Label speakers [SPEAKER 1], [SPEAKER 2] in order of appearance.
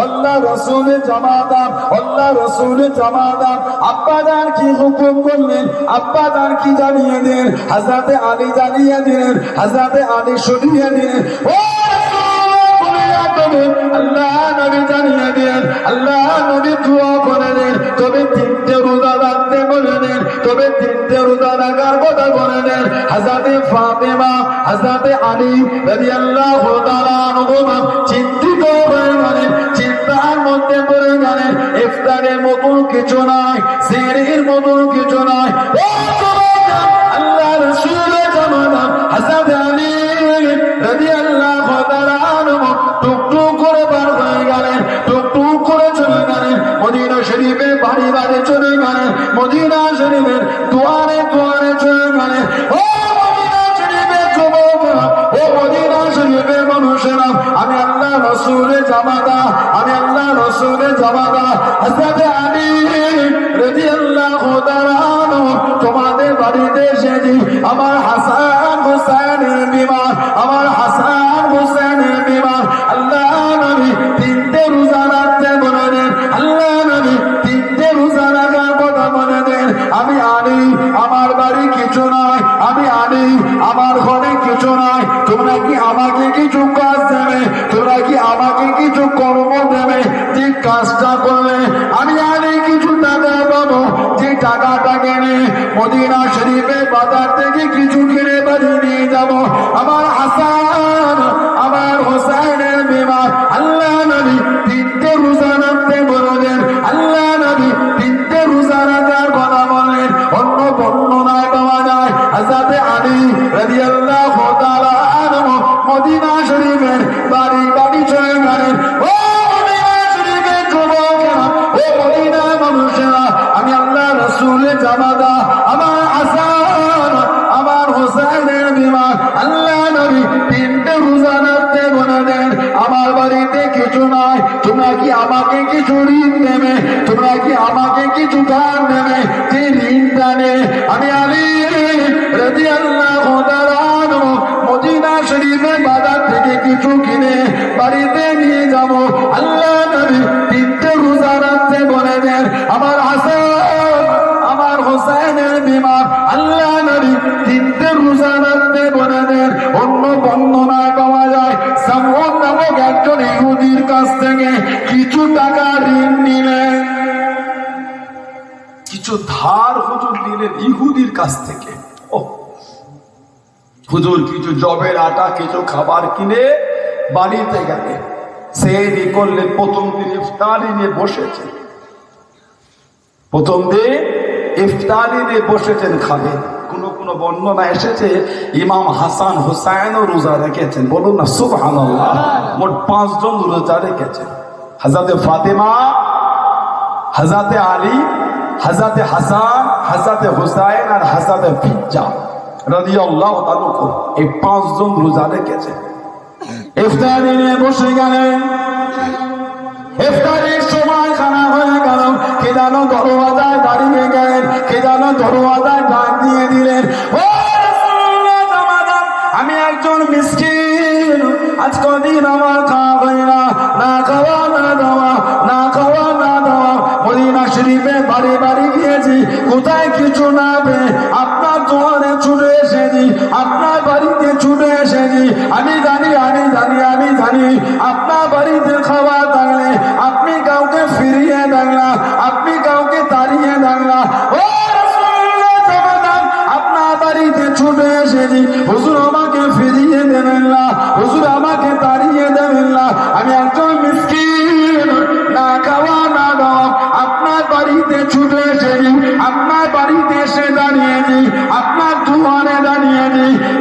[SPEAKER 1] আল্লাহ রাসূলের জামাতা, আল্লাহ রাসূলের জামাতা। আব্বাজান কি হুকুম করলেন, আব্বাজান কি জানিয়ে দিলেন, হযরতে আলী জানিয়ে দিলেন, হযরতে আলী শুনিয়ে দিলেন। ও আল্লাহ নবী জানিয়ে দিলেন, আল্লাহ নবী দোয়া করে দেন, তবে তিনটে রোজা রাখতে বলে দেন, তবে তিনটে রোজা রাখার কথা বলে দেন। হযরতে ফাতেমা, হযরতে আলী রাদিয়াল্লাহু তাআলা আনহুমা চিন্তিত হয়ে গেলেন, চিন্তার মধ্যে পড়ে গেলেন। ইফতারের মতো কিছু নাই, সেহরির মতো কিছু নাই। আল্লাহ রাসূলের জামানা হযরতে আলী রাদিয়াল্লাহু তাআলা আনহু টুকটুক করে বার হয়ে গেলেন, টুকটুক করে চলে গেলেন মদিনা শরীফে, বাড়ি বাড়ি চলে গেলেন, মদিনা শরীফের দুয়ারে দুয়ারে চলে গেলেন। ও মদিনা শরীফের যুবকরা, ও মদিনা শরীফের মানুষেরা, আমি আল্লাহ রাসূলের জামাতা, আমি আল্লাহ রাসূলের জামাতা হযরতে আলী রাদিয়াল্লাহু তাআলা আনহু তোমাদের বাড়িতে এসেছি। আমার হাসান হুসাইনের বিমার, আমার হাসান হুসাইনের বিমার। আল্লাহ নবী তিনটে রোজা রাখতে বলে দেন, আল্লাহ নবী তিনটে রোজা রাখার কথা বলে দেন। আমি আলী, আমার বাড়ি কিছু নয়, আমি আলী, আমার ঘরে কিছু নয়। তোমরা কি আমাকে কিছু কাজ দেবে, তোমরা কি আমাকে কিছু কর্ম দেবে, যে কাজটা করলে আমি আলী কিছু টাকা পাবো, যে টাকাটা কিনে মদিনা শরীফে বাজার থেকে কিছু কিনে বাড়ি নিয়ে যাবো। আমার হাসান, আমার হোসাইনের বিমার। আল্লাহ নবী তিনটে রোজা রাখতে বললেন, আল্লাহ নবী তিনটে রোজা রাখার কথা বলেন। অন্য বর্ণনায় পাওয়া যায় হযরতে আলী রাদিয়াল্লাহু তাআলা আনহু মদিনা শরীফের বাড়ি বাড়ি চলে গেলেন। ও মদিনা শরীফের যুবকেরা, ও মদিনার মানুষেরা, আমি আল্লাহ রাসূলের জামাতা, আমার হাসান, আমার হোসাইনের বিমার। আল্লাহ নবী তিনটে রোজা রাখতে বলে দেন, আমার বাড়িতে কিছু নাই, তোমরা কি আমাকে কিছু ঋণ দেবে, তোমরা কি আমাকে কিছু দান দেবে, যে ঋণটা নে আমি আলী রাদিয়াল্লাহু তাআলা আনহু মদিনা শরীফের বাজার থেকে কিছু কিনে বাড়িতে নিয়ে যাব। আল্লাহ নবী তিনটে রোজা রাখতে বলে দেন, আমার হাসান, আমার হোসাইনের বিমার। আল্লাহ নবী তিনটে রোজা রাখতে বলে দেন। অন্য বর্ণনায় পাওয়া যায় সামউদ নামক একজন ইহুদির কাছ থেকে কিছু টাকা ঋণ নিলেন, কিছু ধার হুজুর নিলেন ইহুদির কাছ থেকে। ও হুজুর কিছু জবের আটা, কিছু খাবার কিনে বাড়িতে গেলেন, সেহরি করলেন। প্রথম দিন ইফতারি নিয়ে বসেছেন, প্রথম দিন ইফতারি নিয়ে বসেছেন খাবেন। কোন কোন বর্ণনা এসেছে ইমাম হাসান হুসাইনও রোজা রেখেছেন। বলুন না সুবহানাল্লাহ। মোট 5 জন রোজা রেখেছেন, হযরতে ফাতেমা, হযরতে আলী, হযরতে হাসান, হযরতে হুসাইন আর হযরতে ফিজ্জা রাদিয়াল্লাহু তাআলা। এই 5 জন রোজা রেখেছেন। ইফতারি নিয়ে বসে গেলেন, ইফতারির সময় খানা হয়ে গেল। কে যেন দরওয়াজায় দাঁড়িয়ে গেলেন, কে যেন দরওয়াজায় ডাক দিয়ে দিলেন, ও রাসূলুল্লাহ জামাতা, আমি একজন মিসকিন, আজ কদিন আমার খাওয়া হয় না, না খাওয়া না দাওয়া, না খাওয়া না দাওয়া। মদিনা শরীফে বাড়ি বাড়ি গিয়েছি, কোথায় কিছু না পেয়ে আপনার দুয়ারে ছুটে এসেছি, আপনার বাড়িতে ছুটে এসেছি। আমি জানি, আমি জানি, আমি জানি আপনার বাড়িতে খাবার থাকলে আপনি কাউকে ফিরিয়ে দেন না, আপনি কাউকে তাড়িয়ে দেন না। ও রাসূলুল্লাহ জামাতা, আপনার বাড়িতে ছুটে এসেছি, হুজুর আমাকে ফিরিয়ে দেবেন না, হুজুর আমাকে তাড়িয়ে দেবেন না। আমি একজন মিসকিন, না খাওয়া না দাওয়া, আপনার বাড়িতে ছুটে এসেছি, আপনার বাড়িতে এসে দাঁড়িয়েছি, আপনার দুয়ারে দাঁড়িয়েছি। ও